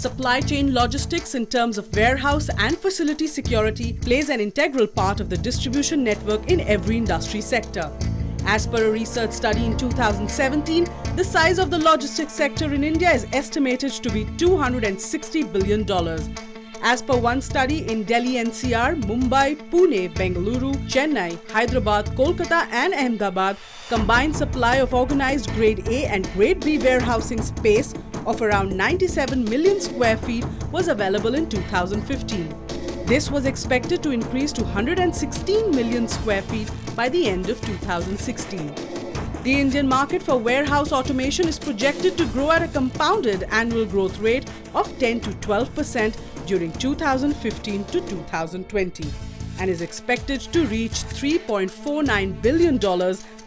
Supply chain logistics in terms of warehouse and facility security plays an integral part of the distribution network in every industry sector. As per a research study in 2017, the size of the logistics sector in India is estimated to be $260 billion. As per one study in Delhi NCR, Mumbai, Pune, Bengaluru, Chennai, Hyderabad, Kolkata and Ahmedabad, combined supply of organized Grade A and Grade B warehousing space of around 97 million square feet was available in 2015. This was expected to increase to 116 million square feet by the end of 2016. The Indian market for warehouse automation is projected to grow at a compounded annual growth rate of 10 to 12% during 2015 to 2020 and is expected to reach $3.49 billion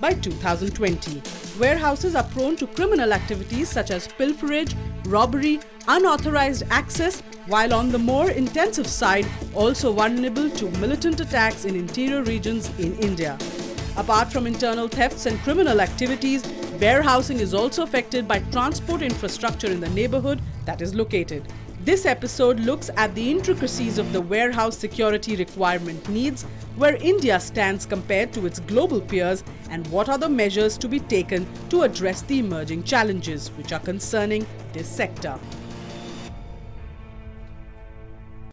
by 2020. Warehouses are prone to criminal activities such as pilferage, robbery, unauthorized access, while on the more intensive side, also vulnerable to militant attacks in interior regions in India. Apart from internal thefts and criminal activities, warehousing is also affected by transport infrastructure in the neighborhood that is located. This episode looks at the intricacies of the warehouse security requirement needs, where India stands compared to its global peers, and what are the measures to be taken to address the emerging challenges which are concerning this sector.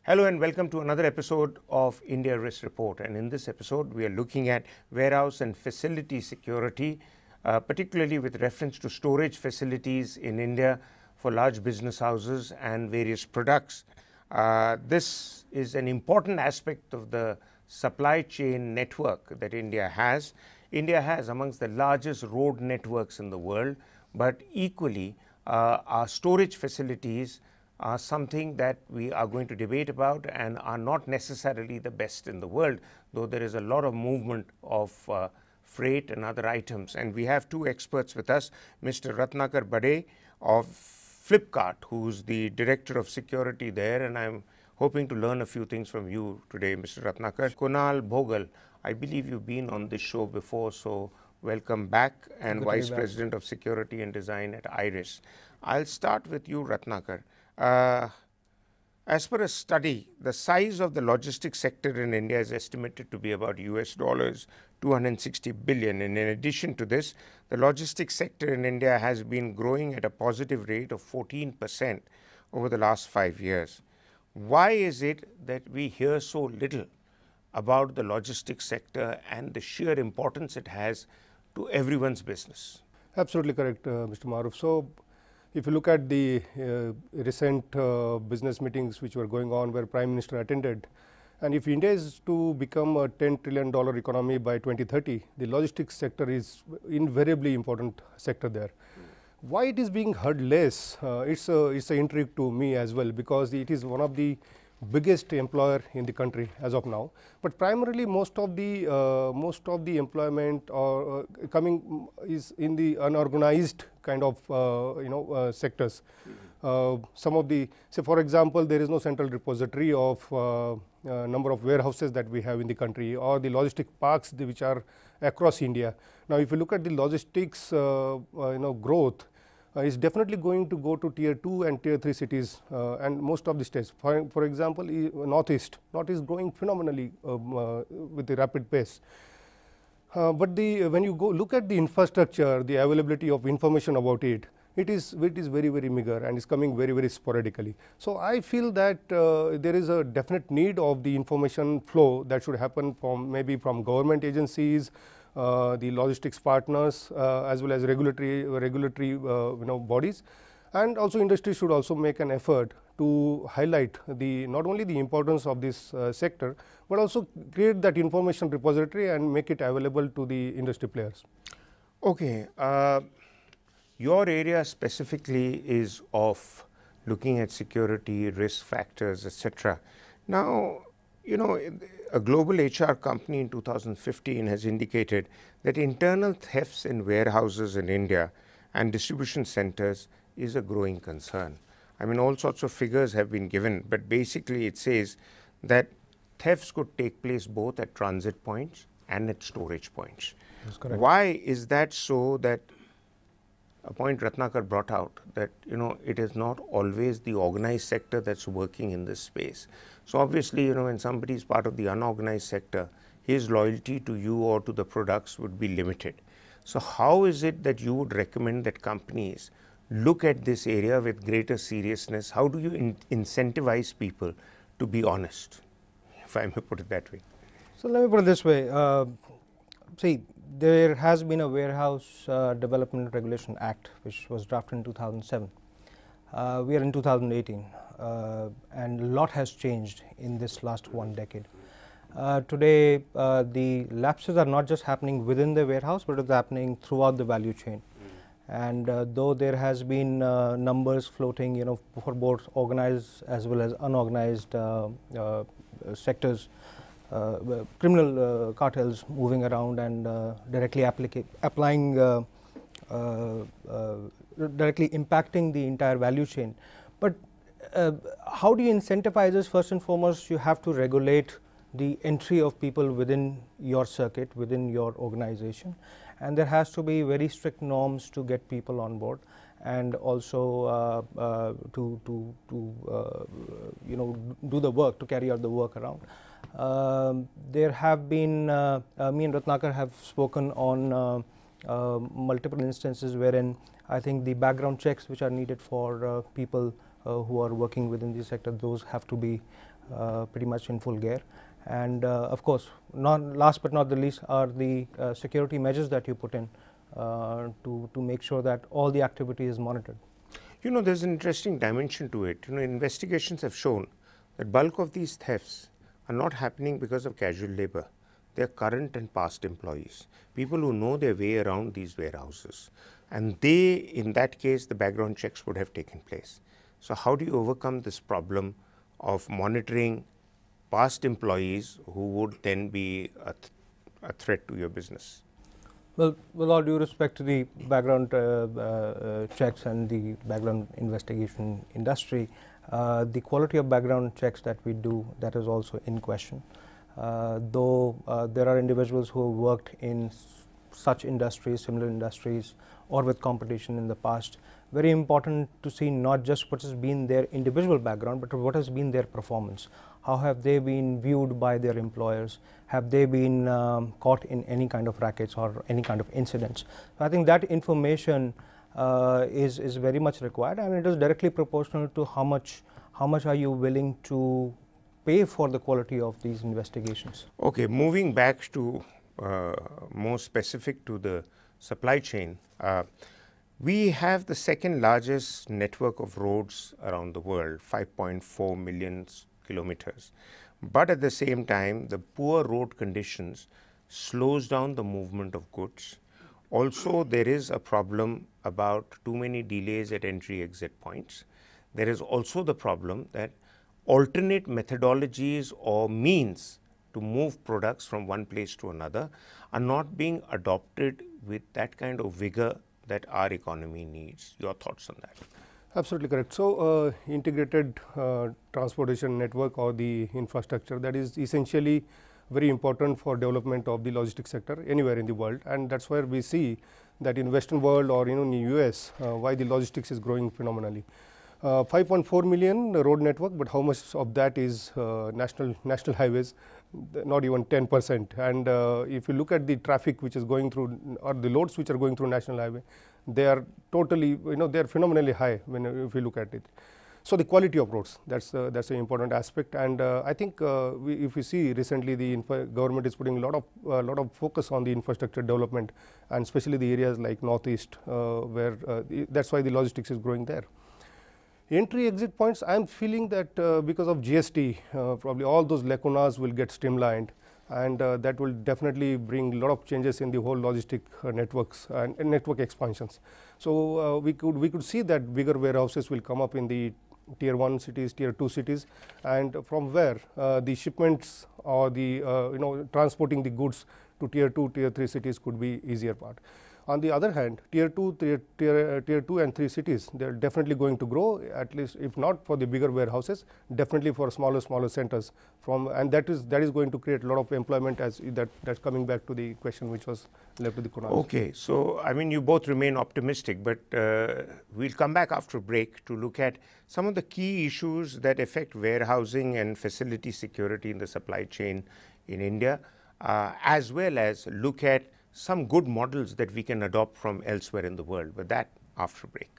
Hello and welcome to another episode of India Risk Report, and in this episode we are looking at warehouse and facility security, particularly with reference to storage facilities in India for large business houses and various products. This is an important aspect of the supply chain network that India has. India has amongst the largest road networks in the world, but equally our storage facilities are something that we are going to debate about and are not necessarily the best in the world, though there is a lot of movement of freight and other items. And we have two experts with us, Mr. Ratnakar Bade of Flipkart, who's the Director of Security there, and I'm hoping to learn a few things from you today, Mr. Ratnakar. Kunal Bhogal, I believe you've been on this show before, so welcome back, and Vice President of Security and Design at IRIS. I'll start with you, Ratnakar. As per a study, the size of the logistics sector in India is estimated to be about $260 billion. And in addition to this, the logistics sector in India has been growing at a positive rate of 14% over the last 5 years. Why is it that we hear so little about the logistics sector and the sheer importance it has to everyone's business? Absolutely correct, Mr. Maruf. So, if you look at the recent business meetings which were going on where Prime Minister attended, and if India is to become a $10 trillion economy by 2030, the logistics sector is invariably important sector there. Why it is being heard less? It's an intrigue to me as well, because it is one of the biggest employer in the country as of now. But primarily, most of the employment or coming is in the unorganized kind of sectors. Some of the, say for example, there is no central repository of number of warehouses that we have in the country, or the logistic parks which are across India. Now, if you look at the logistics growth, is definitely going to go to tier 2 and tier 3 cities and most of the states. For example, Northeast is growing phenomenally with the rapid pace. But when you go look at the infrastructure, the availability of information about it is very, very meager and is coming very, very sporadically. So I feel that there is a definite need of the information flow that should happen from maybe from government agencies, the logistics partners, as well as regulatory bodies, and also industry should also make an effort to highlight not only the importance of this sector, but also create that information repository and make it available to the industry players. Okay, your area specifically is of looking at security, risk factors, etc. Now, a global HR company in 2015 has indicated that internal thefts in warehouses in India and distribution centers is a growing concern. I mean, all sorts of figures have been given, but basically it says that thefts could take place both at transit points and at storage points. That's correct. Why is that so, that a point Ratnakar brought out, that it is not always the organized sector that's working in this space. So obviously, when somebody is part of the unorganized sector, his loyalty to you or to the products would be limited. So how is it that you would recommend that companies look at this area with greater seriousness? How do you incentivize people to be honest, if I may put it that way? So let me put it this way. See, there has been a Warehouse Development Regulation Act which was drafted in 2007. We are in 2018 and a lot has changed in this last one decade. Today the lapses are not just happening within the warehouse, but it's happening throughout the value chain. And though there has been numbers floating, for both organized as well as unorganized sectors, criminal cartels moving around and directly directly impacting the entire value chain. But how do you incentivize this? First and foremost, you have to regulate the entry of people within your circuit, within your organization, and there has to be very strict norms to get people on board, and also to do the work, to carry out the work around. There have been, me and Ratnakar have spoken on multiple instances wherein I think the background checks which are needed for people who are working within the sector, those have to be pretty much in full gear. And of course, last but not the least are the security measures that you put in to make sure that all the activity is monitored. There's an interesting dimension to it. Investigations have shown that bulk of these thefts are not happening because of casual labor. They are current and past employees, people who know their way around these warehouses. And in that case, the background checks would have taken place. So how do you overcome this problem of monitoring past employees who would then be a threat to your business? Well, with all due respect to the background checks and the background investigation industry, the quality of background checks that we do, that is also in question. Though there are individuals who have worked in such industries, similar industries, or with competition in the past, very important to see not just what has been their individual background, but what has been their performance. How have they been viewed by their employers? Have they been caught in any kind of rackets or any kind of incidents? So I think that information is very much required, and it is directly proportional to how much are you willing to pay for the quality of these investigations. Okay, moving back to more specific to the supply chain, we have the second largest network of roads around the world, 5.4 million kilometers. But at the same time, the poor road conditions slows down the movement of goods. Also, there is a problem about too many delays at entry-exit points. There is also the problem that alternate methodologies or means to move products from one place to another are not being adopted with that kind of vigor that our economy needs. Your thoughts on that? Absolutely correct. So, integrated transportation network or the infrastructure, that is essentially very important for development of the logistics sector anywhere in the world, and that's where we see that in Western world or in the US, why the logistics is growing phenomenally. 5.4 million road network, but how much of that is national highways? Not even 10%. And if you look at the traffic which is going through, or the loads which are going through national highway, they are totally, they are phenomenally high if you look at it. So the quality of roads, that's an important aspect. And I think if you see recently, the government is putting a lot of focus on the infrastructure development, and especially the areas like Northeast, where that's why the logistics is growing there. Entry-exit points, I am feeling that because of GST, probably all those lacunas will get streamlined, and that will definitely bring a lot of changes in the whole logistic networks and network expansions. So we could see that bigger warehouses will come up in the tier 1 cities, tier 2 cities, and from where the shipments or the transporting the goods to tier 2, tier 3 cities could be easier part. On the other hand, tier 2 and 3 cities, they are definitely going to grow, at least if not for the bigger warehouses, definitely for smaller centers and that is going to create a lot of employment, as that's coming back to the question which was left to the Kunal. Okay, so I mean you both remain optimistic, but we'll come back after a break to look at some of the key issues that affect warehousing and facility security in the supply chain in India, as well as look at some good models that we can adopt from elsewhere in the world, but that after break.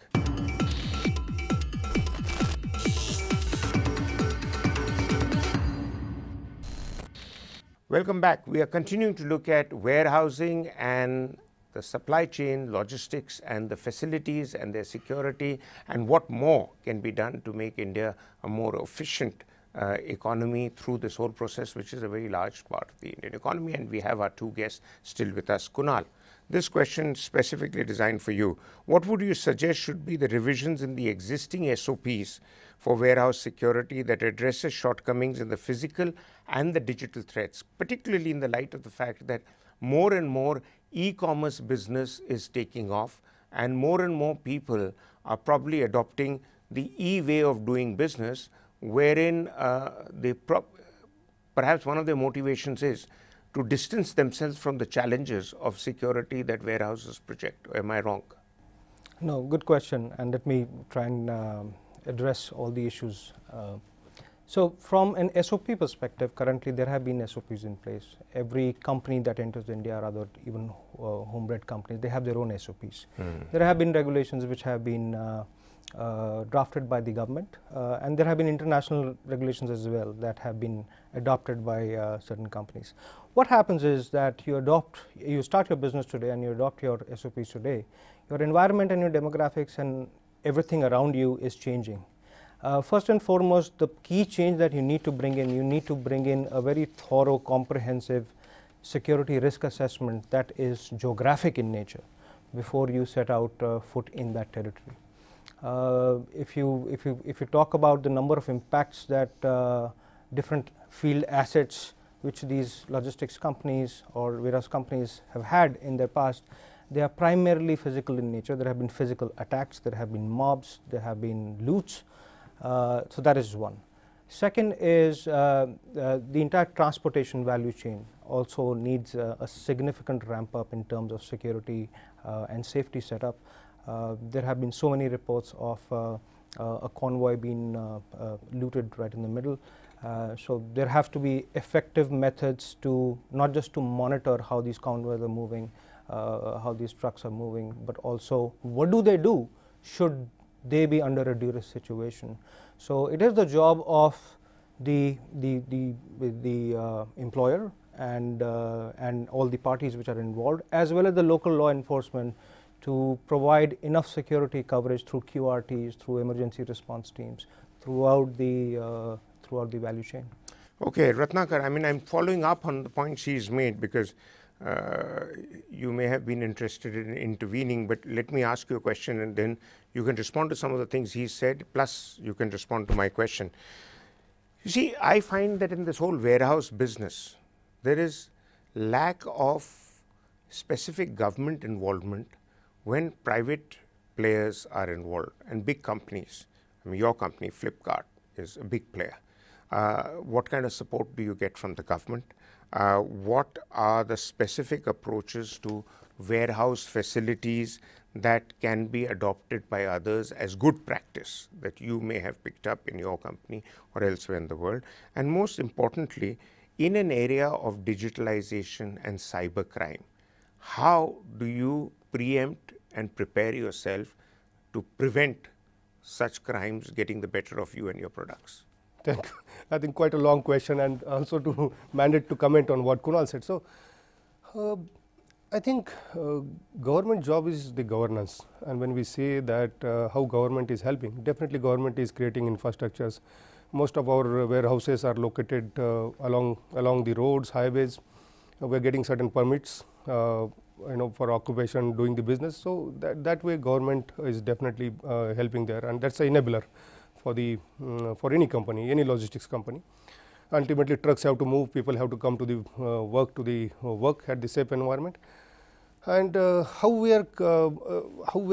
Welcome back. We are continuing to look at warehousing and the supply chain, logistics and the facilities and their security, and what more can be done to make India a more efficient economy through this whole process, which is a very large part of the Indian economy. And we have our two guests still with us. Kunal, this question specifically designed for you. What would you suggest should be the revisions in the existing SOPs for warehouse security that addresses shortcomings in the physical and the digital threats, particularly in the light of the fact that more and more e-commerce business is taking off and more people are probably adopting the e-way of doing business, wherein perhaps one of their motivations is to distance themselves from the challenges of security that warehouses project. Am I wrong? No, good question, and let me try and address all the issues. So from an SOP perspective, currently there have been SOPs in place. Every company that enters India, or other even homebred companies, they have their own SOPs. There have been regulations which have been drafted by the government, and there have been international regulations as well that have been adopted by certain companies. What happens is that you start your business today and you adopt your SOPs today. Your environment and your demographics and everything around you is changing. First and foremost, the key change that you need to bring in a very thorough, comprehensive security risk assessment that is geographic in nature before you set out foot in that territory. If you talk about the number of impacts that different field assets which these logistics companies or warehouse companies have had in their past, they are primarily physical in nature. There have been physical attacks, there have been mobs, there have been loots. So that is one. Second is the entire transportation value chain also needs a significant ramp up in terms of security and safety setup. There have been so many reports of a convoy being looted right in the middle. So there have to be effective methods to not just to monitor how these convoys are moving, how these trucks are moving, but also what do they do should they be under a duress situation. So it is the job of the employer and all the parties which are involved, as well as the local law enforcement, to provide enough security coverage through QRTs, through emergency response teams, throughout the value chain. Okay, Ratnakar, I mean, I'm following up on the point she's made because you may have been interested in intervening, but let me ask you a question and then you can respond to some of the things he said, plus you can respond to my question. You see, I find that in this whole warehouse business, there is lack of specific government involvement when private players are involved and big companies. I mean, your company, Flipkart, is a big player. What kind of support do you get from the government? What are the specific approaches to warehouse facilities that can be adopted by others as good practice that you may have picked up in your company or elsewhere in the world? And most importantly, in an area of digitalization and cybercrime, how do you preempt and prepare yourself to prevent such crimes getting the better of you and your products? Thank you. I think quite a long question, and also to mandate to comment on what Kunal said. So, I think government job is the governance, and when we say that how government is helping, definitely government is creating infrastructures. Most of our warehouses are located along the roads, highways. We are getting certain permits, for occupation, doing the business. So that way, government is definitely helping there, and that's an enabler for any company, any logistics company. Ultimately, trucks have to move, people have to come to the work at the safe environment. and how we are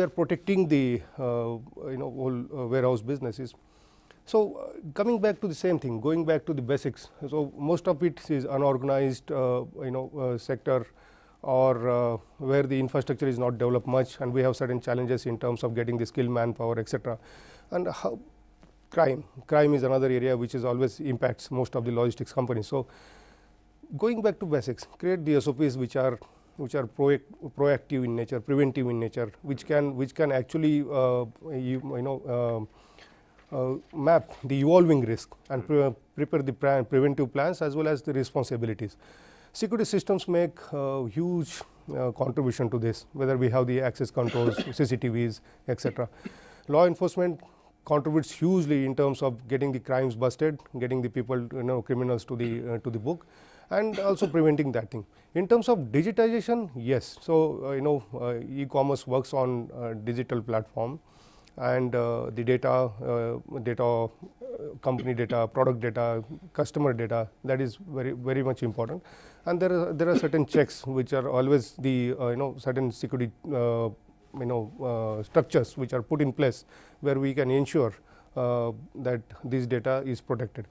protecting the whole warehouse businesses. So coming back to the same thing, going back to the basics. So most of it is unorganized sector, or where the infrastructure is not developed much, and we have certain challenges in terms of getting the skilled manpower, etc. And how crime is another area which is always impacts most of the logistics companies. So going back to basics, create the SOPs which are proactive in nature, preventive in nature, which can actually map the evolving risk and prepare the preventive plans as well as the responsibilities. Security systems make huge contribution to this, whether we have the access controls, CCTVs, etc. Law enforcement contributes hugely in terms of getting the crimes busted, getting the people, criminals to the book, and also preventing that thing. In terms of digitization, yes. So e-commerce works on digital platform, and the data, company data, product data, customer data, that is very much important. And there are certain checks which are always the certain security structures which are put in place where we can ensure that this data is protected.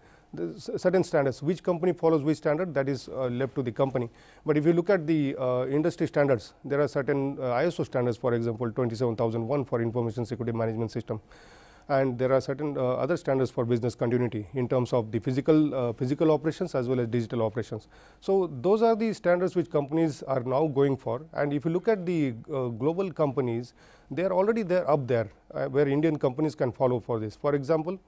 Certain standards, which company follows which standard, that is left to the company. But if you look at the industry standards, there are certain ISO standards, for example 27001 for information security management system, and there are certain other standards for business continuity in terms of the physical operations as well as digital operations. So those are the standards which companies are now going for. And if you look at the global companies, they are already up there where Indian companies can follow for this. For example,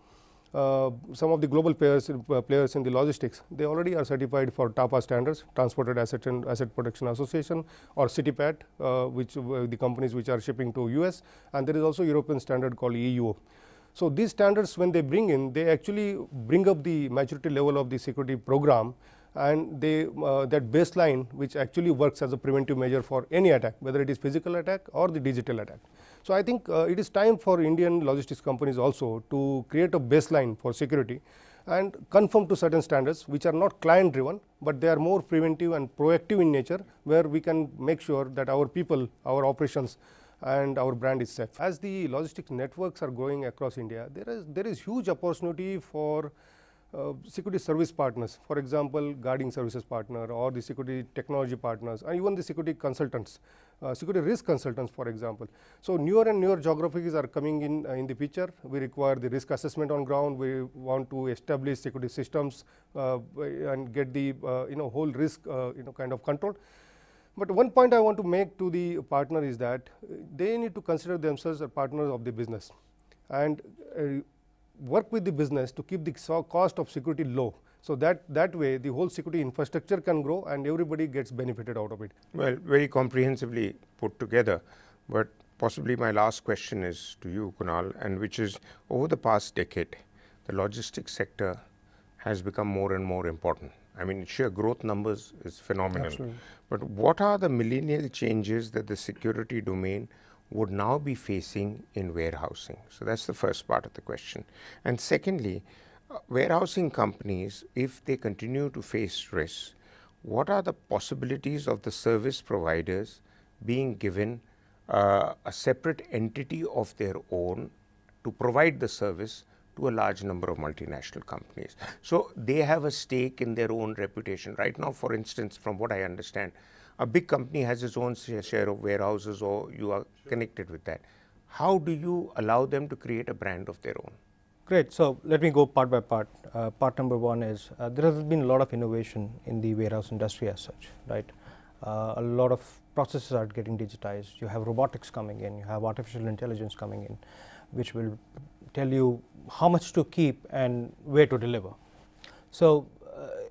some of the global players in the logistics, they already are certified for TAPA standards, Transported Asset Protection Association, or CITIPAT, which the companies which are shipping to US, and there is also European standard called EUO. So these standards, when they bring in, they actually bring up the maturity level of the security program, and they that baseline which actually works as a preventive measure for any attack, whether it is physical attack or the digital attack. So I think it is time for Indian logistics companies also to create a baseline for security and conform to certain standards which are not client driven, but they are more preventive and proactive in nature, where we can make sure that our people, our operations, and our brand is safe. As the logistics networks are growing across India, there is huge opportunity for security service partners, for example, guarding services partner, or the security technology partners, and even the security consultants, security risk consultants, for example. So newer and newer geographies are coming in the picture. We require the risk assessment on ground. We want to establish security systems and get the whole risk kind of control. But one point I want to make to the partner is that they need to consider themselves as partners of the business, and work with the business to keep the cost of security low. So that way the whole security infrastructure can grow and everybody gets benefited out of it. Well, very comprehensively put together, but possibly my last question is to you, Kunal, and which is, over the past decade, the logistics sector has become more and more important. I mean, sheer growth numbers is phenomenal. Absolutely. But what are the millennial changes that the security domain would now be facing in warehousing? So that's the first part of the question. And secondly, warehousing companies, if they continue to face risks, what are the possibilities of the service providers being given a separate entity of their own to provide the service to a large number of multinational companies? So they have a stake in their own reputation. Right now, for instance, from what I understand, a big company has its own share of warehouses, or you are connected with that. How do you allow them to create a brand of their own? Great. So let me go part by part. Part number one is there has been a lot of innovation in the warehouse industry as such, right? A lot of processes are getting digitized. You have robotics coming in, you have artificial intelligence coming in, which will tell you how much to keep and where to deliver. So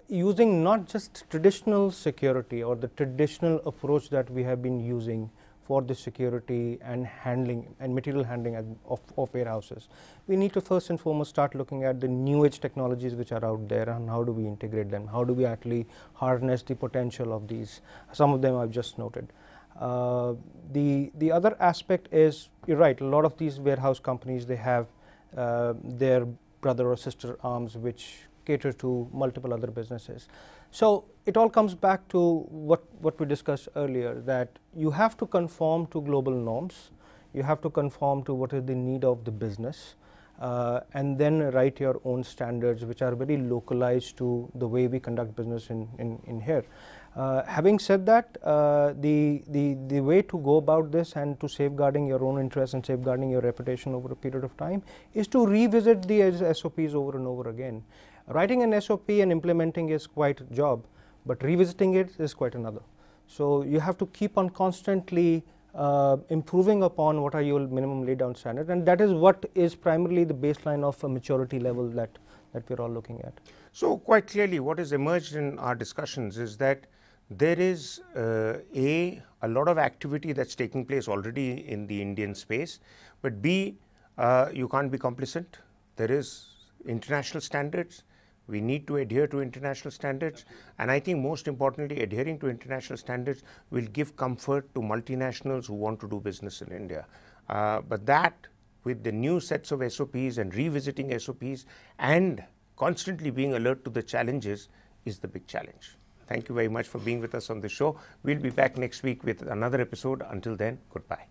using not just traditional security or the traditional approach that we have been using for the security and handling and material handling of warehouses, we need to first and foremost start looking at the new age technologies which are out there, and how do we integrate them, how do we actually harness the potential of these. Some of them I've just noted. The other aspect is, you're right, a lot of these warehouse companies, they have their brother or sister arms which cater to multiple other businesses. So it all comes back to what we discussed earlier, that you have to conform to global norms, you have to conform to what is the need of the business, and then write your own standards which are very localized to the way we conduct business in here. Having said that, the way to go about this and to safeguarding your own interests and safeguarding your reputation over a period of time is to revisit the SOPs over and over again. Writing an SOP and implementing is quite a job, but revisiting it is quite another. So you have to keep on constantly improving upon what are your minimum laid down standards, and that is what is primarily the baseline of a maturity level that we're all looking at. So quite clearly what has emerged in our discussions is that there is a lot of activity that's taking place already in the Indian space, but B, you can't be complacent. There is international standards. We need to adhere to international standards, and I think most importantly, adhering to international standards will give comfort to multinationals who want to do business in India. But that, with the new sets of SOPs and revisiting SOPs and constantly being alert to the challenges, is the big challenge. Thank you very much for being with us on the show. We'll be back next week with another episode. Until then, goodbye.